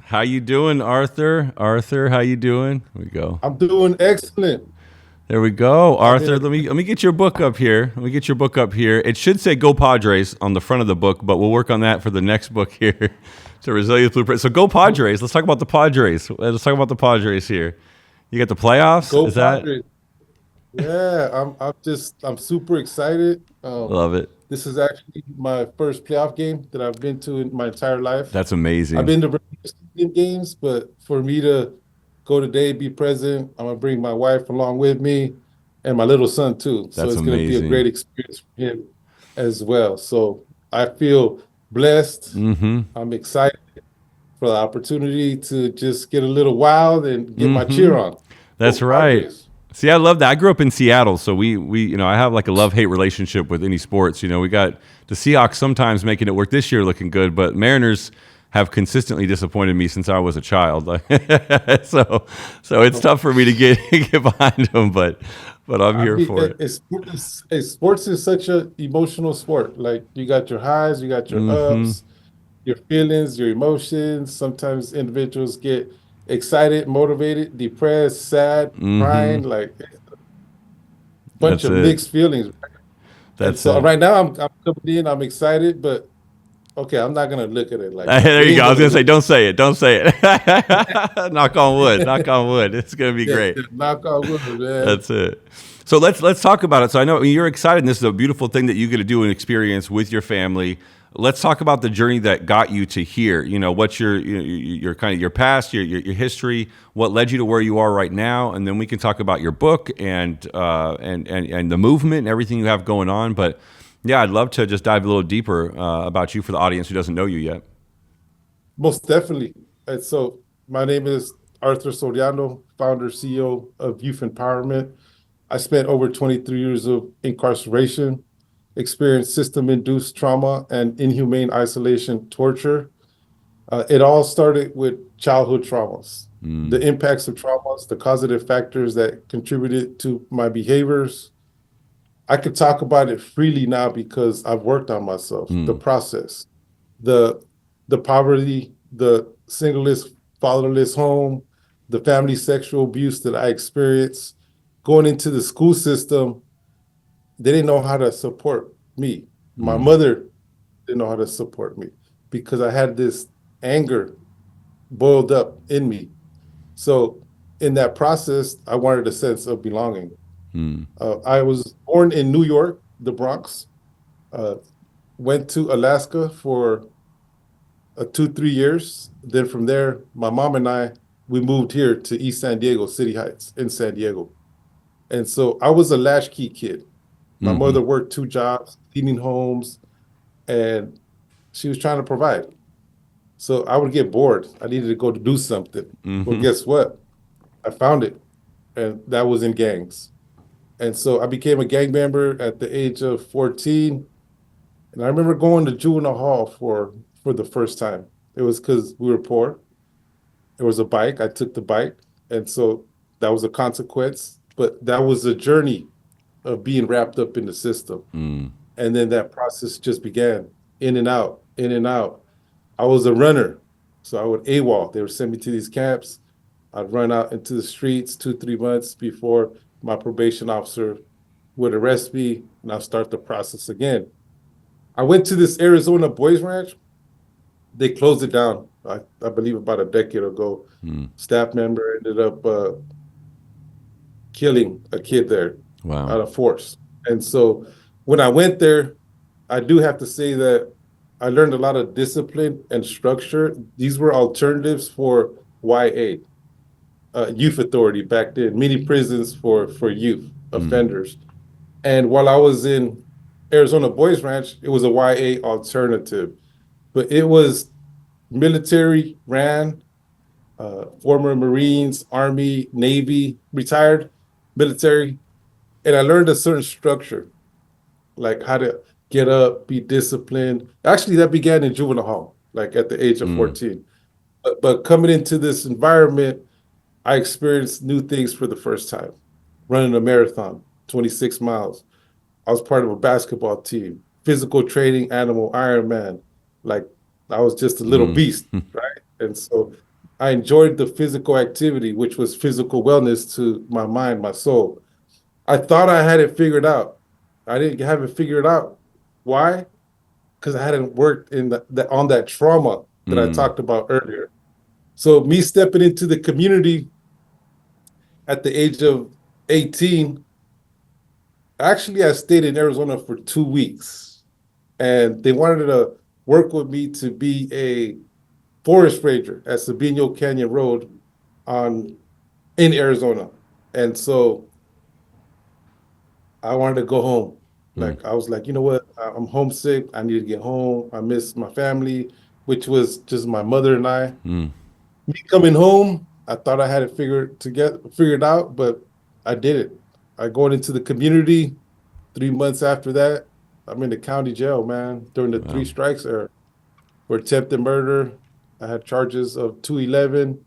How you doing, Arthur? Arthur, how you doing? Here we go. I'm doing excellent. There we go, I've been Arthur. Let me get your book up here. Let me get your book up here. It should say "Go Padres" on the front of the book, but we'll work on that for the next book here. To Resilience Blueprint. So go Padres. Let's talk about the Padres. Let's talk about the Padres here. You got the playoffs. Go Is that Padres. Yeah, I'm super excited. love it? This is actually my first playoff game that I've been to in my entire life. That's I've amazing. been to regular season games, but for me to go today, be present, I'm gonna bring my wife along with me and my little son too. So That's it's gonna be a great amazing. experience for him as well. So I feel blessed. Mm-hmm. I'm excited for the opportunity to just get a little wild and get my Mm-hmm. cheer on. That's Go right. Padres. See, I love that. I grew up in Seattle, so I have like a love-hate relationship with any sports. We got the Seahawks sometimes making it work this year, looking good, but Mariners have consistently disappointed me since I was a child. so, so it's tough for me to get get behind them, but I'm I here mean, for it. sports is such an emotional sport. Like you got your highs, you got your Mm-hmm. ups, your feelings, your emotions. Sometimes individuals get excited, motivated, depressed, sad, Mm-hmm. crying, like a bunch That's of it. mixed feelings. And That's so it. right now I'm coming in, I'm excited, but okay, I'm not gonna look at it like that. There We you ain't go. I was gonna gonna say, look. don't say it. Don't say it. Knock on wood. Knock on wood. It's gonna be Yeah, great. knock on wood, man. That's it. So let's talk about it. So I know you're excited. And this is a beautiful thing that you get to do and experience with your family. Let's talk about the journey that got you to here. What's your kind of your past, your history, what led you to where you are right now, and then we can talk about your book and the movement and everything you have going on. But yeah, I'd love to just dive a little deeper about you for the audience who doesn't know you yet. Most definitely. And so my name is Arthur Soriano, founder, CEO of Youth Empowerment. I spent over 23 years of incarceration, experienced system-induced trauma and inhumane isolation torture. It all started with childhood traumas, the Mm, impacts of traumas, the causative factors that contributed to my behaviors. I could talk about it freely now because I've worked on myself, the mm, process, the the poverty, the singleness, fatherless home, the family sexual abuse that I experienced, going into the school system, they didn't know how to support me. My mm, mother didn't know how to support me because I had this anger boiled up in me. So in that process, I wanted a sense of belonging. mm, I was born in New York, the Bronx, uh, went to Alaska for 2, 3 years. Then from there, my mom and we moved here to East San Diego, City Heights in San Diego. And so I was a latchkey kid. My mm-hmm, mother worked 2 jobs, cleaning homes, and she was trying to provide. So I would get bored. I needed to go to do something. Well, mm-hmm, guess what? I found it, and that was in gangs. And so I became a gang member at the age of 14. And I remember going to juvenile hall for the first time. It was because we were poor. There was a bike. I took the bike. And so that was a consequence. But that was a journey of being wrapped up in the system. mm, And then that process just began in and out, in and out. I was a runner. So I would AWOL. They would send me to these camps. I'd run out into the streets 2, 3 months before my probation officer would arrest me and I'll start the process again. I went to this Arizona boys ranch. They closed it down, I believe about a decade ago. mm. Staff member ended up killing a kid there Wow. out of force. And so when I went there, I do have to say that I learned a lot of discipline and structure. These were alternatives for YA, youth authority back then, mini prisons for youth Mm, offenders. And while I was in Arizona Boys Ranch, it was a YA alternative, but it was military ran, former Marines, Army, Navy, retired military. And I learned a certain structure, like how to get up, be disciplined. Actually, that began in juvenile hall, like at the age of mm, 14. But coming into this environment, I experienced new things for the first time. Running a marathon, 26 miles. I was part of a basketball team, physical training animal, Ironman. Like I was just a little mm. beast, right? And so I enjoyed the physical activity, which was physical wellness to my mind, my soul. I thought I had it figured out. I didn't have it figured out. Why? Because I hadn't worked in on that trauma that I Mm, talked about earlier. So me stepping into the community at the age of 18, actually I stayed in Arizona for 2 weeks, and they wanted to work with me to be a forest ranger at Sabino Canyon Road on in Arizona. And so I wanted to go home. mm, Like I was like, you know what? I'm homesick. I need to get home. I miss my family, which was just my mother and I. mm. Me coming home, I thought I had it figured out, but I didn't. I going into the community 3 months after that. I'm in the county jail, man, during the three Wow. strikes era for attempted murder. I had charges of 211.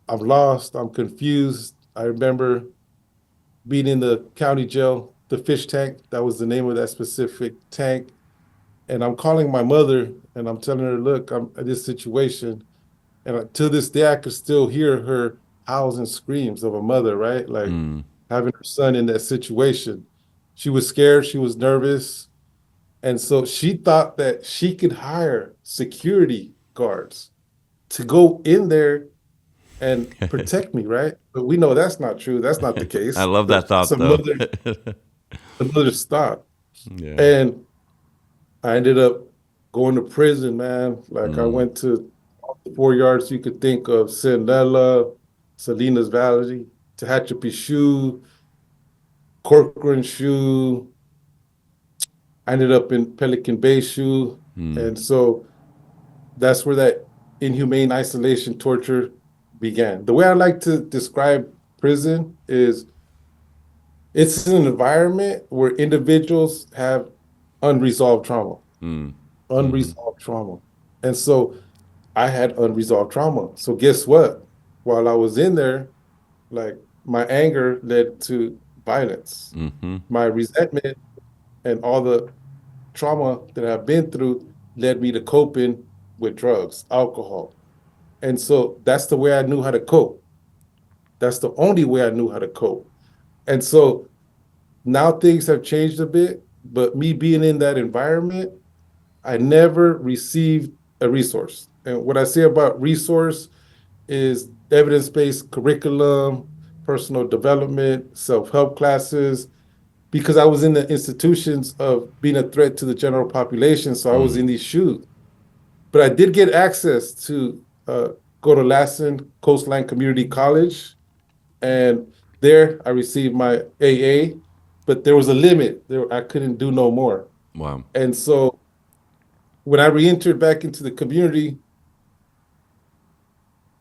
I'm lost. I'm confused. I remember being in the county jail, the fish tank. That was the name of that specific tank. And I'm calling my mother and I'm telling her, look, I'm in this situation. And to this day, I could still hear her howls and screams of a mother, right? Like Mm. having her son in that situation. She was scared, she was nervous. And so she thought that she could hire security guards to go in there and protect me, right? But we know that's not true. That's not the I case. love But that thought, though. some mothers thought. Yeah. And I ended up going to prison, man. Like I Mm, went to all the 4 yards you could think of: Cinderella, Salinas Valley, Tehachapi Shoe, Corcoran Shoe. I ended up in Pelican Bay Shoe. mm, And so that's where that inhumane isolation torture began. The way I like to describe prison is it's an environment where individuals have unresolved trauma, mm, mm-hmm. unresolved trauma. And so I had unresolved trauma. So guess what? While I was in there, like my anger led to violence. Mm-hmm. My resentment and all the trauma that I've been through led me to coping with drugs, alcohol. And so that's the way I knew how to cope. That's the only way I knew how to cope. And so now things have changed a bit, but me being in that environment, I never received a resource. And what I say about resource is evidence-based curriculum, personal development, self-help classes, because I was in the institutions of being a threat to the general population. So I was Mm. in these shoes. But I did get access to go to Lassen Coastline Community College. And there I received my AA, but there was a limit. There I couldn't do no more. Wow. And so when I re-entered back into the community,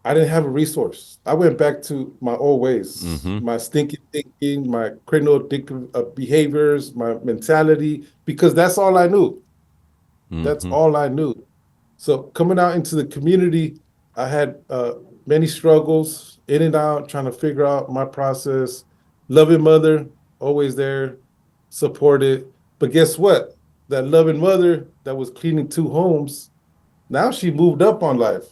I didn't have a resource. I went back to my old ways, Mm-hmm. my stinking thinking, my criminal addictive behaviors, my mentality, because that's all I knew. That's Mm-hmm. all I knew. So coming out into the community, I had many struggles in and out, trying to figure out my process. Loving mother, always there, supported. But guess what? That loving mother that was cleaning two homes, now she moved up on life.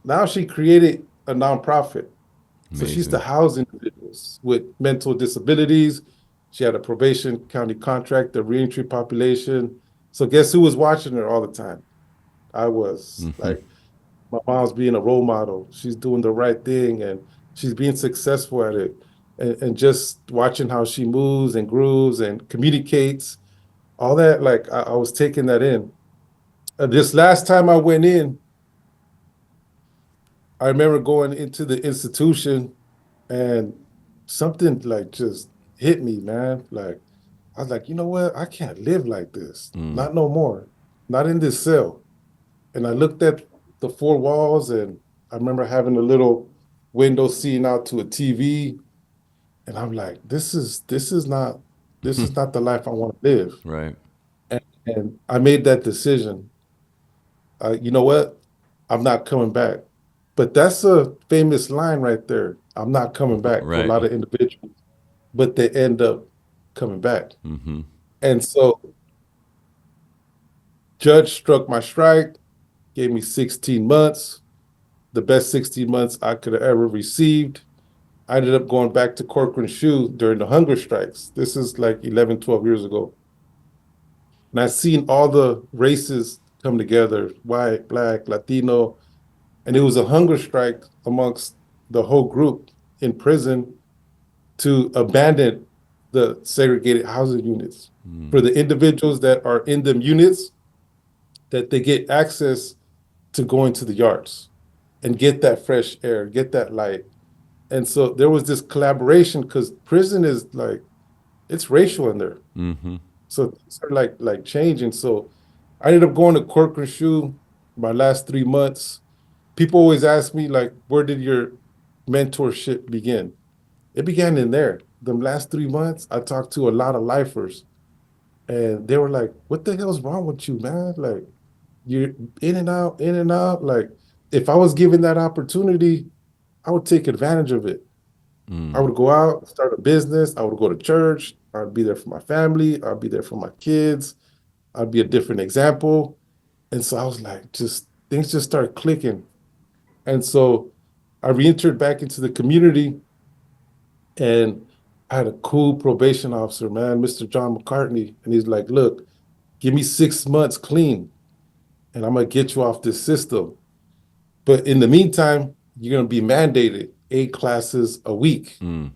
Now she created a nonprofit. So she's to Amazing. house individuals with mental disabilities. She had a probation county contract, the reentry population. So guess who was watching her all the time? I was. Mm-hmm. Like my mom's being a role model. She's doing the right thing and she's being successful at it. And just watching how she moves and grooves and communicates, all that, like I was taking that in. This last time I went in, I remember going into the institution and something like just hit me, man. Like I was like, you know what? I can't live like this. Mm. Not no more. Not in this cell. And I looked at the four walls and I remember having a little window seeing out to a TV. And I'm like, this is not the life I want to live. Right. And I made that decision. You know what? I'm not coming back. But that's a famous line right there. I'm not coming back for a Right. lot of individuals, but they end up coming back. Mm-hmm. And so judge struck my strike, gave me 16 months. the best 16 months I could have ever received. I ended up going back to Corcoran Shoe during the hunger strikes. This is like 11, 12 years ago. And I seen all the races come together, white, black, Latino, and it was a hunger strike amongst the whole group in prison to abandon the segregated housing units. For the individuals that are in them units, that they get access to go into the yards and get that fresh air, get that light. And so there was this collaboration because prison is like it's racial in there. Mm-hmm. So things are like changing. So I ended up going to Corcoran Shoe my last 3 months. People always ask me like, where did your mentorship begin? It began in there. The last 3 months, I talked to a lot of lifers, and they were like, "What the hell's wrong with you, man? Like, you're in and out, in and out. Like, if I was given that opportunity, I would take advantage of it. I Mm. would go out, start a business. I would go to church. I'd be there for my family. I'd be there for my kids. I'd be a different example." And so I was like, just things just started clicking. And so I re-entered back into the community, and I had a cool probation officer, man, Mr. John McCartney. And he's like, look, give me 6 months clean, and I'm gonna get you off this system. But in the meantime, you're gonna be mandated 8 classes a week. Mm.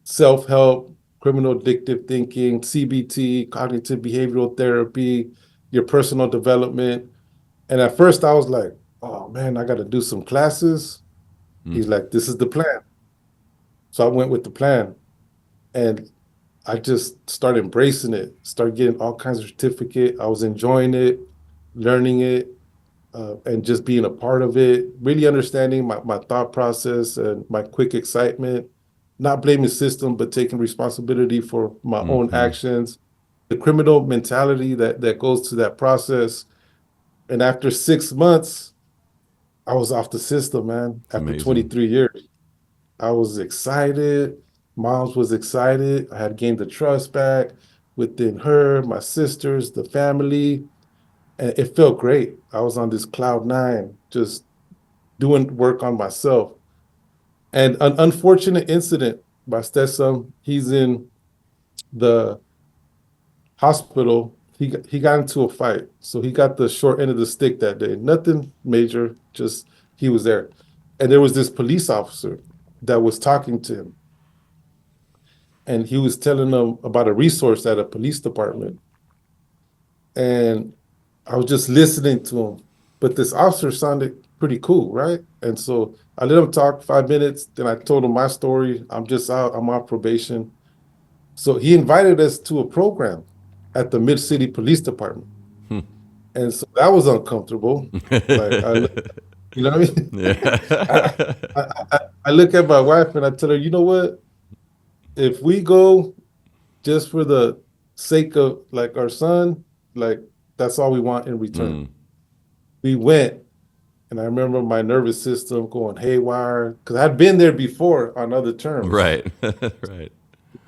Self-help, criminal addictive thinking, CBT, cognitive behavioral therapy, your personal development. And at first I was like, oh man, I gotta do some classes. Mm. He's like, this is the plan. So I went with the plan. And I just started embracing it, started getting all kinds of certificate. I was enjoying it, learning it, and just being a part of it, really understanding my thought process and my quick excitement, not blaming system, but taking responsibility for my own Mm-hmm. actions, the criminal mentality that goes to that process. And after 6 months, I was off the system, man. It's After amazing. 23 years, I was excited. Moms was excited. I had gained the trust back within her, my sisters, the family. And it felt great. I was on this cloud nine, just doing work on myself. And an unfortunate incident, my stepson, he's in the hospital. He got into a fight. So he got the short end of the stick that day. Nothing major, just he was there. And there was this police officer that was talking to him. And he was telling them about a resource at a police department. And I was just listening to him. But this officer sounded pretty cool, right? And so I let him talk 5 minutes. Then I told him my story. I'm just out, I'm on probation. So he invited us to a program at the Mid City Police Department. And so that was uncomfortable. Like you know what I mean? I, Yeah. I look at my wife and I tell her, you know what? If we go just for the sake of like our son, like that's all we want in return. Mm. We went, and I remember my nervous system going haywire because I'd been there before on other terms. Right. Right.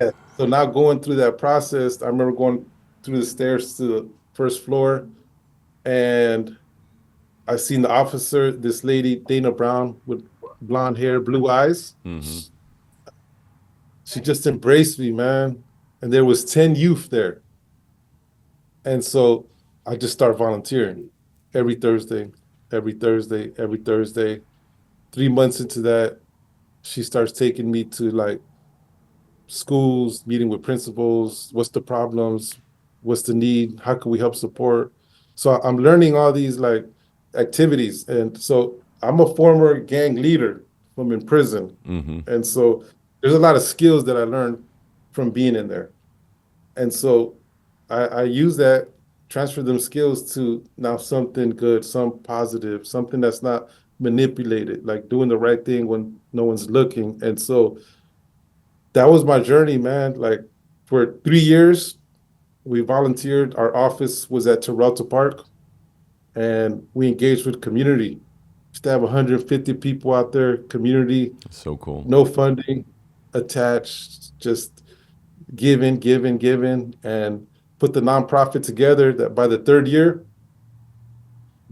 Yeah. So now going through that process, I remember going through the stairs to the first floor, and I seen the officer, this lady, Dana Brown, with blonde hair, blue eyes. Mm-hmm. She just embraced me, man. And there was 10 youth there. And so I just start volunteering every Thursday, every Thursday, every Thursday. 3 months into that, she starts taking me to like schools, meeting with principals. What's the problems? What's the need? How can we help support? So I'm learning all these like activities. And so I'm a former gang leader from in prison. Mm-hmm. And so there's a lot of skills that I learned from being in there. And so I use that, transfer them skills to now something good, some positive, something that's not manipulated, like doing the right thing when no one's looking. And so that was my journey, man. Like for 3 years, we volunteered. Our office was at Terrelta Park, and we engaged with community. Used to have 150 people out there, community, So cool. no funding attached, just giving, giving, giving, and put the nonprofit together that by the third year,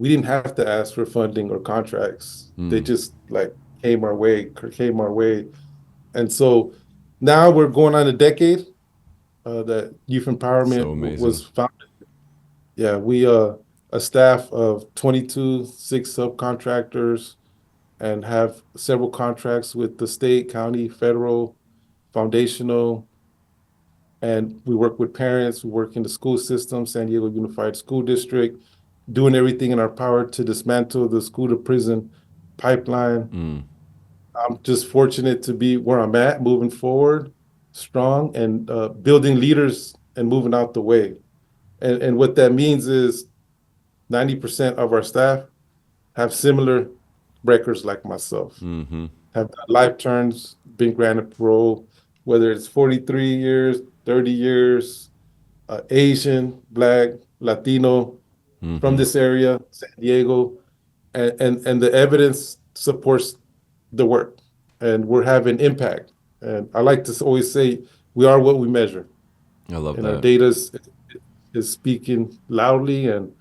we didn't have to ask for funding or contracts. They just like came our way. And so now we're going on a decade that youth So empowerment amazing. was founded. Yeah, we a staff of 22, six subcontractors, and have several contracts with the state, county, federal, foundational, and we work with parents. We work in the school system, San Diego Unified School District, doing everything in our power to dismantle the school to prison pipeline. I'm just fortunate to be where I'm at, moving forward, strong, and building leaders and moving out the way. And what that means is 90% of our staff have similar records like myself, have done life terms, been granted parole, whether it's 43 years, 30 years, Asian, Black, Latino, from this area, San Diego, and the evidence supports the work, and we're having impact. And I like to always say we are what we measure, I love and our that. data is speaking loudly, and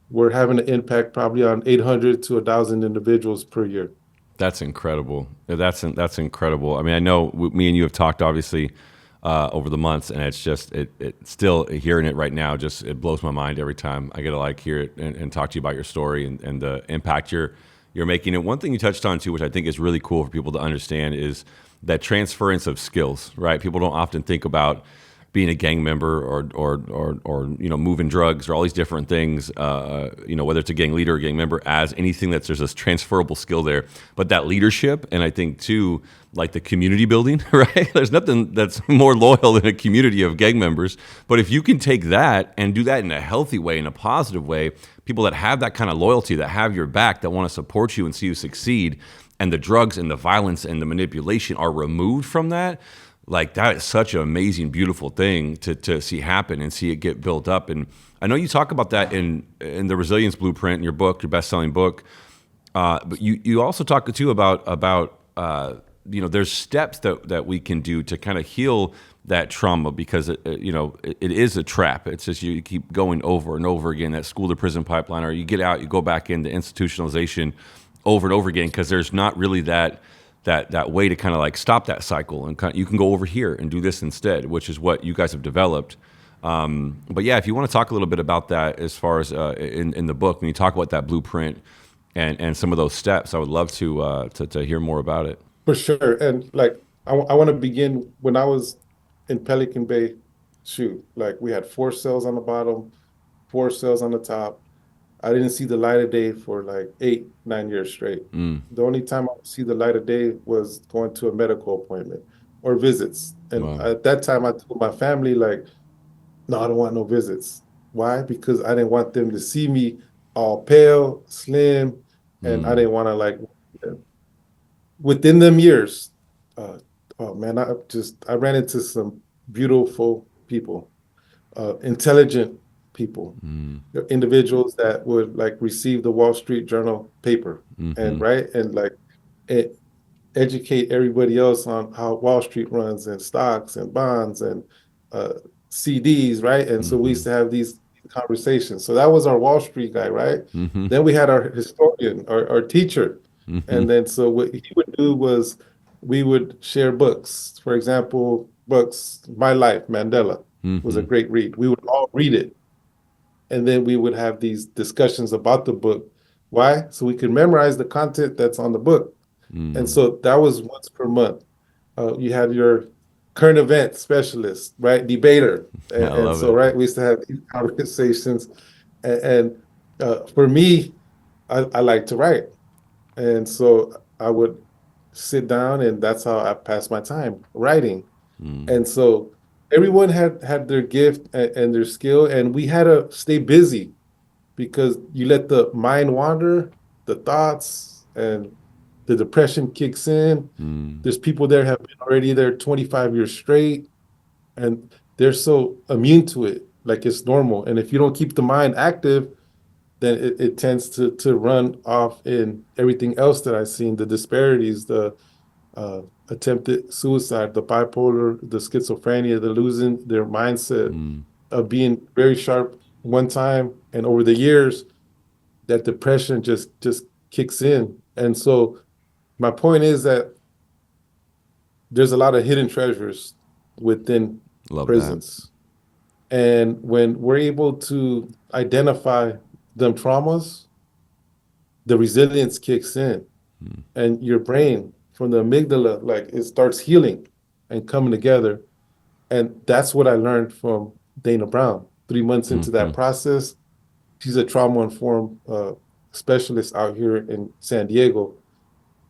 we're having an impact probably on 800 to 1,000 individuals per year. That's incredible. That's incredible. I mean, I know me and you have talked obviously over the months, and it's just it still hearing it right now just it blows my mind every time I get to like hear it and talk to you about your story and the impact you're making. And one thing you touched on too, which I think is really cool for people to understand, is that transference of skills. Right? People don't often think about being a gang member or moving drugs or all these different things, whether it's a gang leader or a gang member, as anything that's there's this transferable skill there. But that leadership, and I think too, like the community building, right? There's nothing that's more loyal than a community of gang members. But if you can take that and do that in a healthy way, in a positive way, people that have that kind of loyalty, that have your back, that want to support you and see you succeed, and the drugs and the violence and the manipulation are removed from that, like that is such an amazing, beautiful thing to see happen and see it get built up. And I know you talk about that in the Resilience Blueprint in your book, your best-selling book. But you also talk too about there's steps that we can do to kind of heal that trauma, because it is a trap. It's just you keep going over and over again, that school to prison pipeline, or you get out, you go back into institutionalization over and over again, because there's not really that way to kind of like stop that cycle, and you can go over here and do this instead, which is what you guys have developed. But yeah, if you want to talk a little bit about that as far as in the book, when you talk about that blueprint and some of those steps, I would love to hear more about it. For sure. And like, I want to begin when I was in Pelican Bay. Shoot, like we had four cells on the bottom, four cells on the top. I didn't see the light of day for like 8, 9 years straight. The only time I would see the light of day was going to a medical appointment or visits. And Wow. at that time, I told my family, like, no, I don't want no visits. Why? Because I didn't want them to see me all pale, slim, and I didn't want to like within them years. Uh, oh man, I ran into some beautiful people, intelligent people, individuals that would like receive the Wall Street Journal paper and right and like e- educate everybody else on how Wall Street runs and stocks and bonds and uh, CDs, right? And so we used to have these conversations. So that was our Wall Street guy, right? Then we had our historian, our teacher, and then so what he would do was we would share books. For example, books, My Life, Mandela was a great read. We would all read it, and then we would have these discussions about the book. Why? So we could memorize the content that's on the book. And so that was once per month. You had your current event specialist, right? Debater. I And love so, it. right, we used to have these conversations. And for me, I like to write. And so I would sit down, and that's how I passed my time writing. And so everyone had their gift and their skill, and we had to stay busy because you let the mind wander, the thoughts, and the depression kicks in. There's people there have been already there 25 years straight, and they're so immune to it, like it's normal. And if you don't keep the mind active, then it tends to run off in everything else that I've seen, the disparities, the uh, attempted suicide, the bipolar, the schizophrenia, the losing their mindset of being very sharp one time, and over the years that depression just kicks in. And so my point is that there's a lot of hidden treasures within Love that. prisons. And when we're able to identify them traumas, the resilience kicks in and your brain from the amygdala, like it starts healing and coming together. And that's what I learned from Dana Brown. 3 months into that process, she's a trauma-informed specialist out here in San Diego.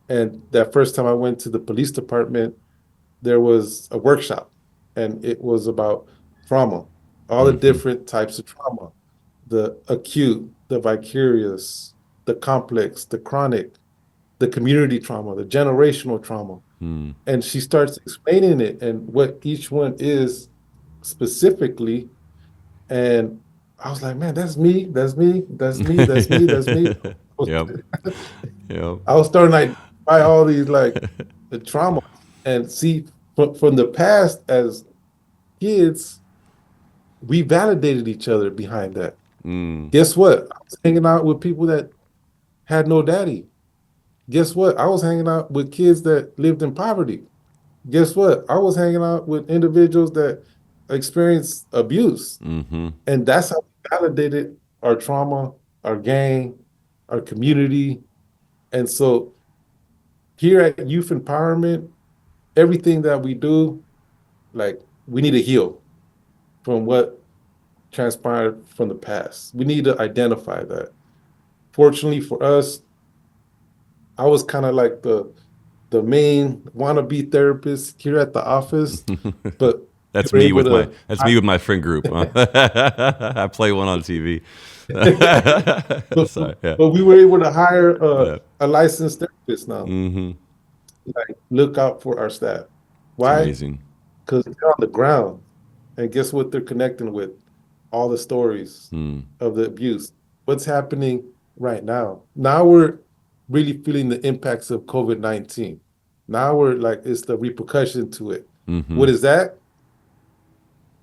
And that first time I went to the police department, there was a workshop, and it was about trauma, all the different types of trauma, the acute, the vicarious, the complex, the chronic, the community trauma, the generational trauma. And she starts explaining it and what each one is specifically. And I was like, man, that's me, that's me, that's me, that's me, that's me. Yep. Yep. I was starting like by all these like the trauma and see from the past as kids, we validated each other behind that. Guess what? I was hanging out with people that had no daddy. Guess what? I was hanging out with kids that lived in poverty. Guess what? I was hanging out with individuals that experienced abuse. And that's how we validated our trauma, our gang, our community. And so here at Youth Empowerment, everything that we do, like we need to heal from what transpired from the past. We need to identify that. Fortunately for us, I was kind of like the main wannabe therapist here at the office, but we That's were me able with my to, that's me with my friend group. I play one on TV. but, Sorry. Yeah. but we were able to hire Yeah. a licensed therapist now, Mm-hmm. like look out for our staff. It's Why? amazing. Because they're on the ground. And guess what they're connecting with? All the stories of the abuse. What's happening right now? Now we're really feeling the impacts of COVID-19. Now we're like, it's the repercussion to it. What is that?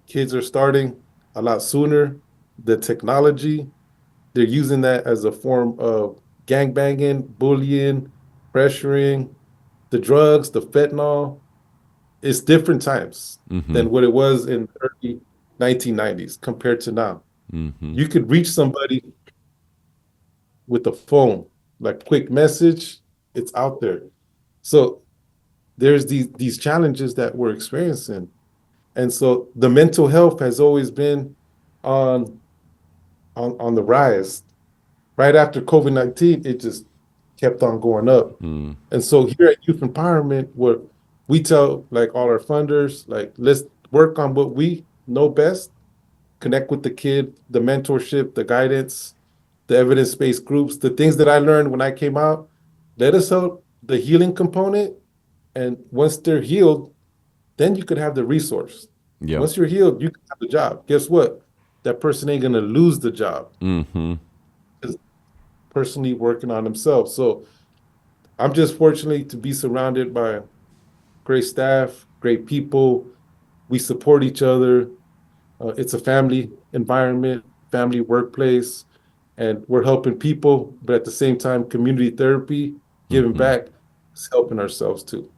Kids are starting a lot sooner. The technology, they're using that as a form of gangbanging, bullying, pressuring, the drugs, the fentanyl. It's different times than what it was in the early 1990s compared to now. You could reach somebody with a phone, like quick message, it's out there. So there's these challenges that we're experiencing. And so the mental health has always been on on the rise. Right after COVID-19, it just kept on going up. And so here at Youth Empowerment, what we tell like all our funders, like let's work on what we know best, connect with the kid, the mentorship, the guidance, the evidence-based groups, the things that I learned when I came out. Let us help the healing component. And once they're healed, then you could have the resource. Yep. Once you're healed, you can have the job. Guess what? That person ain't gonna lose the job. Just personally working on themselves. So I'm just fortunate to be surrounded by great staff, great people. We support each other. It's a family environment, family workplace, and we're helping people, but at the same time, community therapy, giving back, is helping ourselves too.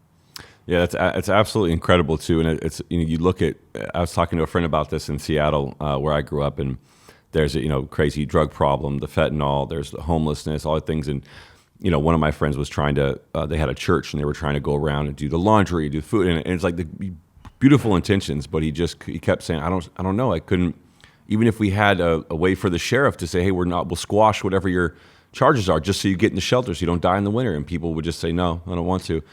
Yeah, it's absolutely incredible too. And it's you look at. I was talking to a friend about this in Seattle, where I grew up, and there's a crazy drug problem, the fentanyl, there's the homelessness, all the things. And one of my friends was trying to. They had a church, and they were trying to go around and do the laundry, do food, and it's like the beautiful intentions, but he kept saying, I don't know, I couldn't. Even if we had a way for the sheriff to say, hey, we'll squash whatever your charges are, just so you get in the shelter, so you don't die in the winter, and people would just say, no, I don't want to.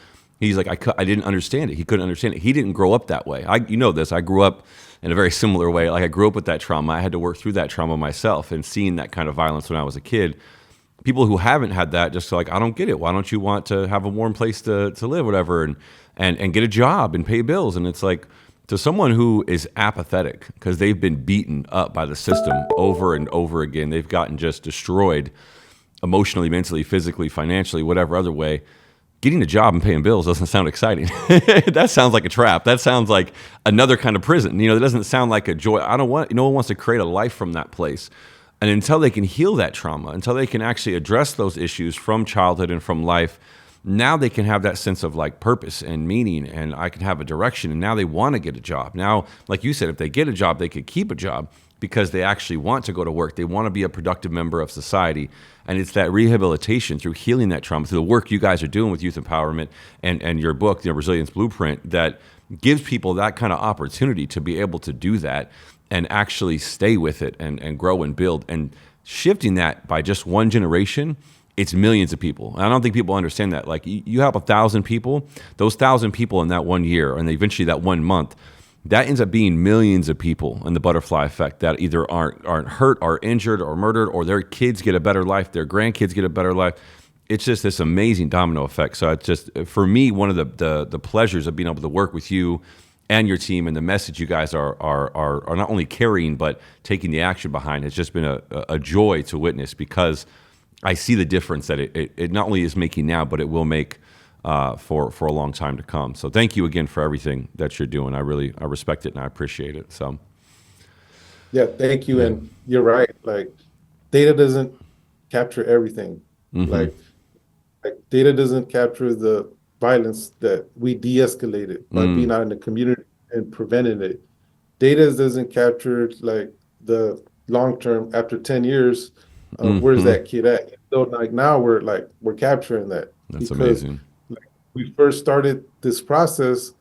He's like, I didn't understand it. He couldn't understand it. He didn't grow up that way. You know this. I grew up in a very similar way. Like I grew up with that trauma. I had to work through that trauma myself, and seeing that kind of violence when I was a kid. People who haven't had that just like, I don't get it. Why don't you want to have a warm place to live, whatever, and get a job and pay bills? And it's like, to someone who is apathetic because they've been beaten up by the system over and over again, they've gotten just destroyed emotionally, mentally, physically, financially, whatever other way. Getting a job and paying bills doesn't sound exciting. That sounds like a trap. That sounds like another kind of prison. It doesn't sound like a joy. No one wants to create a life from that place. And until they can heal that trauma, until they can actually address those issues from childhood and from life, now they can have that sense of like purpose and meaning, and I can have a direction. And now they want to get a job. Now, like you said, if they get a job, they could keep a job because they actually want to go to work. They want to be a productive member of society. And it's that rehabilitation through healing that trauma, through the work you guys are doing with youth empowerment and your book, the Resilience Blueprint, that gives people that kind of opportunity to be able to do that and actually stay with it and grow and build. And shifting that by just one generation, it's millions of people. And I don't think people understand that. Like you have 1,000 people, those 1,000 people in that 1 year, and eventually that 1 month, that ends up being millions of people in the butterfly effect that either aren't hurt or injured or murdered, or their kids get a better life, their grandkids get a better life. It's just this amazing domino effect. So it's just, for me, one of the pleasures of being able to work with you and your team, and the message you guys are not only carrying but taking the action behind, has just been a joy to witness, because I see the difference that it not only is making now, but it will make for a long time to come. So thank you again for everything that you're doing. I respect it and I appreciate it. So Yeah, thank you. yeah. And you're right. Like data doesn't capture everything. Mm-hmm. Like data doesn't capture the violence that we de-escalated by being out in the community and preventing it. Data doesn't capture like the long term after 10 years, where's Mm-hmm. that kid at? So like now we're capturing that That's because amazing. like we first started this process,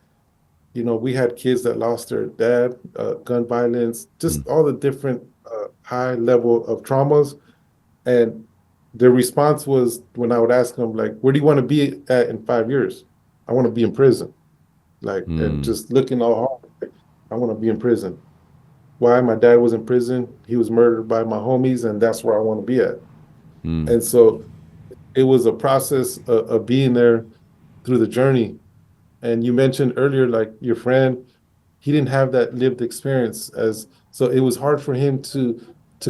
we had kids that lost their dad, gun violence, just all the different high level of traumas. And their response was when I would ask them, like, where do you want to be at in 5 years? I want to be in prison. Like, and Mm-hmm. just looking all hard, like, I want to be in prison. Why? My dad was in prison. He was murdered by my homies, and that's where I want to be at. And so it was a process of being there through the journey. And you mentioned earlier, like your friend, he didn't have that lived experience as so it was hard for him to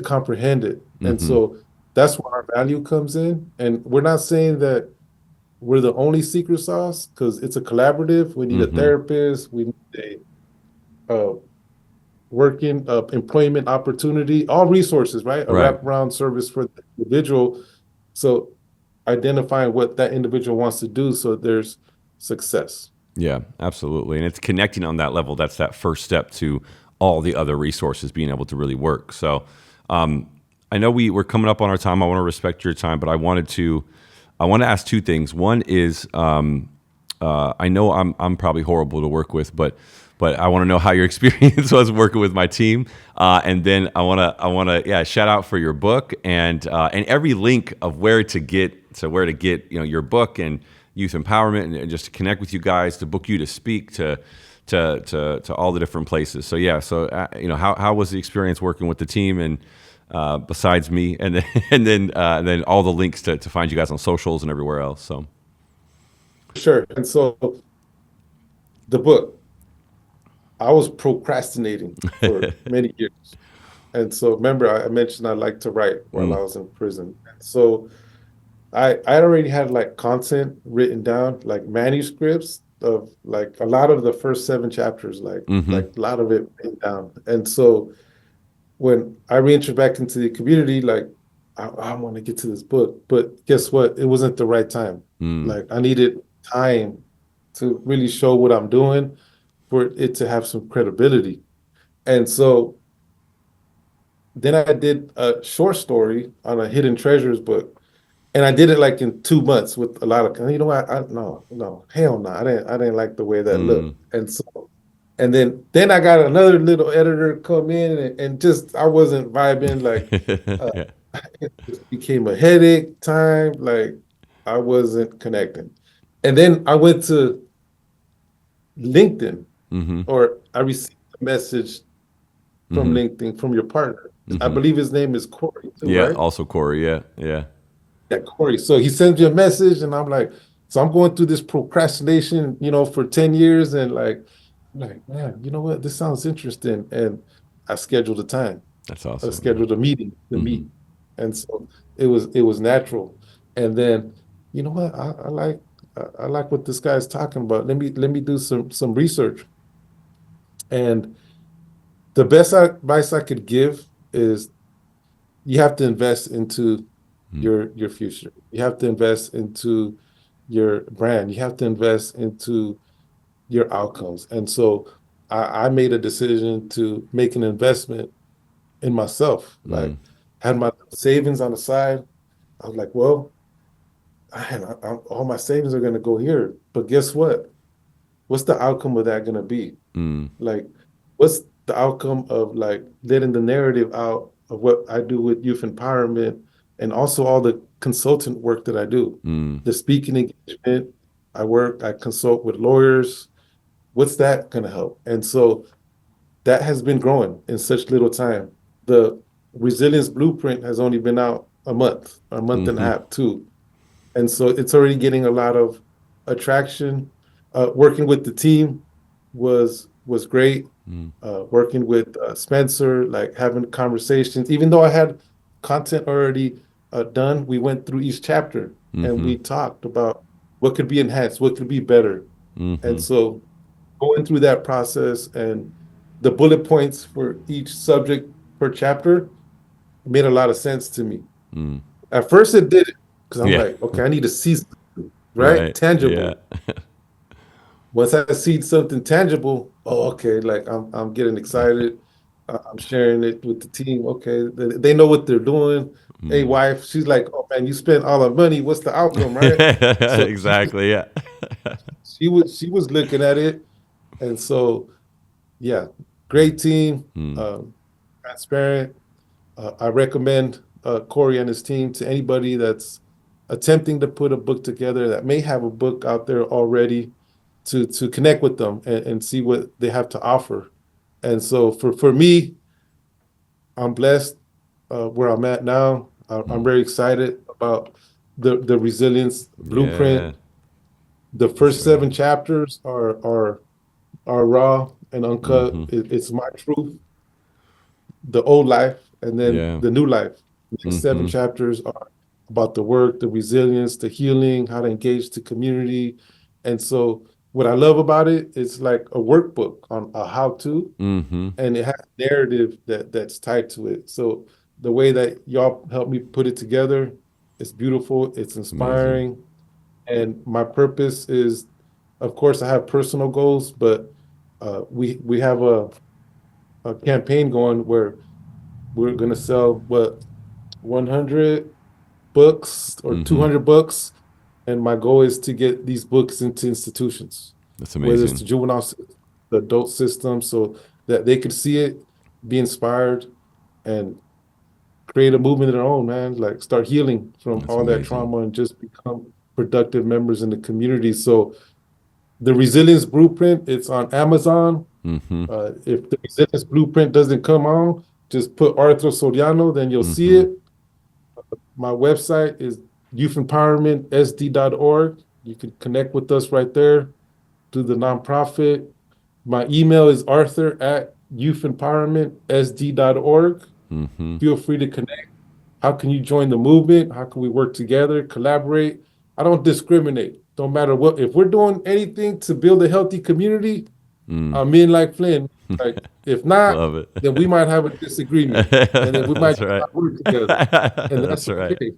comprehend it. And Mm-hmm. so that's where our value comes in. And we're not saying that we're the only secret sauce because it's a collaborative. We need a Mm-hmm. therapist, we need a working employment opportunity, all resources, right? A Right. wraparound service for the individual. So identifying what that individual wants to do so there's success. Yeah, absolutely. And it's connecting on that level. That's that first step to all the other resources being able to really work. So I know we're coming up on our time. I want to respect your time, but I want to ask two things. One is I know I'm probably horrible to work with, but I want to know how your experience was working with my team, and then I want to yeah, shout out for your book and every link of where to get your book and youth empowerment, and just to connect with you guys, to book you to speak to all the different places. So yeah, so how was the experience working with the team, and besides me, and then and then all the links to find you guys on socials and everywhere else. So Sure. And so the book, I was procrastinating for many years. And so remember, I mentioned I liked to write while I was in prison. And so I already had like content written down, like manuscripts of like a lot of the first 7 chapters, like a lot of it written down. And so when I reentered back into the community, like I want to get to this book, but guess what? It wasn't the right time. Like I needed time to really show what I'm doing for it to have some credibility. And so then I did a short story on a hidden treasures book, and I did it like in 2 months with a lot of, I no, no, hell no, I didn't like the way that looked. And so, and then I got another little editor come in and just I wasn't vibing. Like uh, yeah. it just became a headache time. Like I wasn't connecting. And then I went to LinkedIn, or I received a message from LinkedIn from your partner. I believe his name is Corey too, Yeah, right? also Corey. Yeah, yeah. Yeah, Corey. So he sends you a message, and I'm like, so I'm going through this procrastination, for 10 years, and like, man, you know what? This sounds interesting. And I scheduled a time. That's I awesome. scheduled a meeting to meet. And so it was natural. And then, you know what? I like what this guy's talking about. Let me do some research. And the best advice I could give is you have to invest into your future. You have to invest into your brand. You have to invest into your outcomes. And so I made a decision to make an investment in myself. Like had my savings on the side. I was like, well, all my savings are going to go here. But guess what? What's the outcome of that going to be? Like, what's the outcome of like letting the narrative out of what I do with youth empowerment and also all the consultant work that I do, the speaking engagement, I consult with lawyers. What's that going to help? And so that has been growing in such little time. The resilience blueprint has only been out a month and a half, too. And so it's already getting a lot of attraction. Working with the team was great. Working with Spencer, like having conversations. Even though I had content already done, we went through each chapter and we talked about what could be enhanced, what could be better. And so going through that process and the bullet points for each subject per chapter made a lot of sense to me. At first, it did because I'm Yeah. like, okay, I need to see something, right? Right. Tangible. Yeah. Once I see something tangible, oh, okay, like I'm getting excited. I'm sharing it with the team. Okay, they know what they're doing. Hey, wife, she's like, oh man, you spent all the money. What's the outcome, right? So Exactly. Yeah. she was looking at it, and so yeah, great team, transparent. I recommend Corey and his team to anybody that's attempting to put a book together that may have a book out there already to connect with them and see what they have to offer. And so for me, I'm blessed where I'm at now. I'm very excited about the resilience Yeah. blueprint. The That's first right. 7 chapters are raw and uncut. It's my truth, the old life, and then Yeah. the new life. The next 7 chapters are about the work, the resilience, the healing, how to engage the community. And so what I love about it, it's like a workbook on a how-to, and it has a narrative that's tied to it. So the way that y'all helped me put it together, it's beautiful, it's It's amazing. inspiring. And my purpose is, of course, I have personal goals, but we have a campaign going where we're going to sell what 100 books or 200 books, and my goal is to get these books into institutions, That's whether it's amazing. the juvenile the adult system, so that they could see it, be inspired, and create a movement of their own, man. Like start healing from That's all that amazing. trauma and just become productive members in the community. So the resilience blueprint, it's on Amazon. If the resilience blueprint doesn't come on, just put Arthur Soriano, then you'll see it. My website is youthem.sd.org. You can connect with us right there through the nonprofit. My email is arthur@youthem.sd.org. Feel free to connect. How can you join the movement? How can we work together, collaborate? I don't discriminate. Don't matter what. If we're doing anything to build a healthy community, I'm in like Flynn. Like, if not, Love it. then we might have a disagreement, and then we might That's right. not work together, and that's That's right. okay.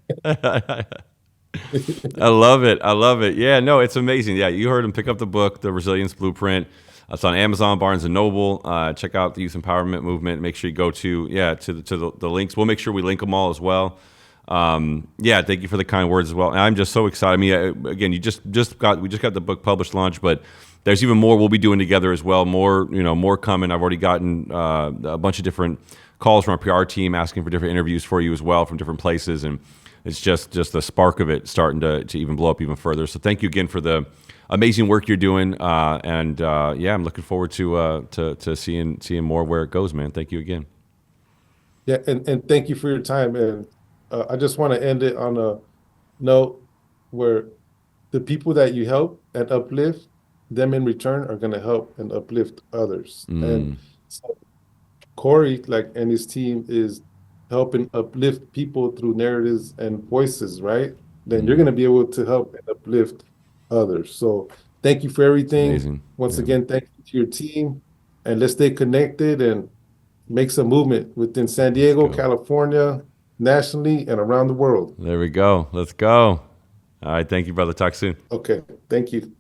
I love it. I love it. Yeah, no, it's amazing. Yeah, you heard him pick up the book, The Resilience Blueprint. It's on Amazon, Barnes and Noble. Check out the Youth Empowerment Movement. Make sure you go to the links. We'll make sure we link them all as well. Yeah, thank you for the kind words as well. And I'm just so excited. I mean, again, we just got the book published launch, but there's even more we'll be doing together as well. More coming. I've already gotten a bunch of different calls from our PR team asking for different interviews for you as well from different places, and it's just the spark of it starting to even blow up even further. So thank you again for the amazing work you're doing, and yeah, I'm looking forward to seeing more where it goes, man. Thank you again. Yeah, and thank you for your time. And I just want to end it on a note where the people that you help and uplift, them in return are going to help and uplift others. And so Corey, like, and his team is helping uplift people through narratives and voices, right? Then you're going to be able to help and uplift others. So thank you for It's everything. amazing. Once Yeah, again, thank you to your team, and let's stay connected and make some movement within San let's Diego, go. California. nationally and around the world. There we go. Let's go. All right. Thank you, brother. Talk soon. Okay, thank you.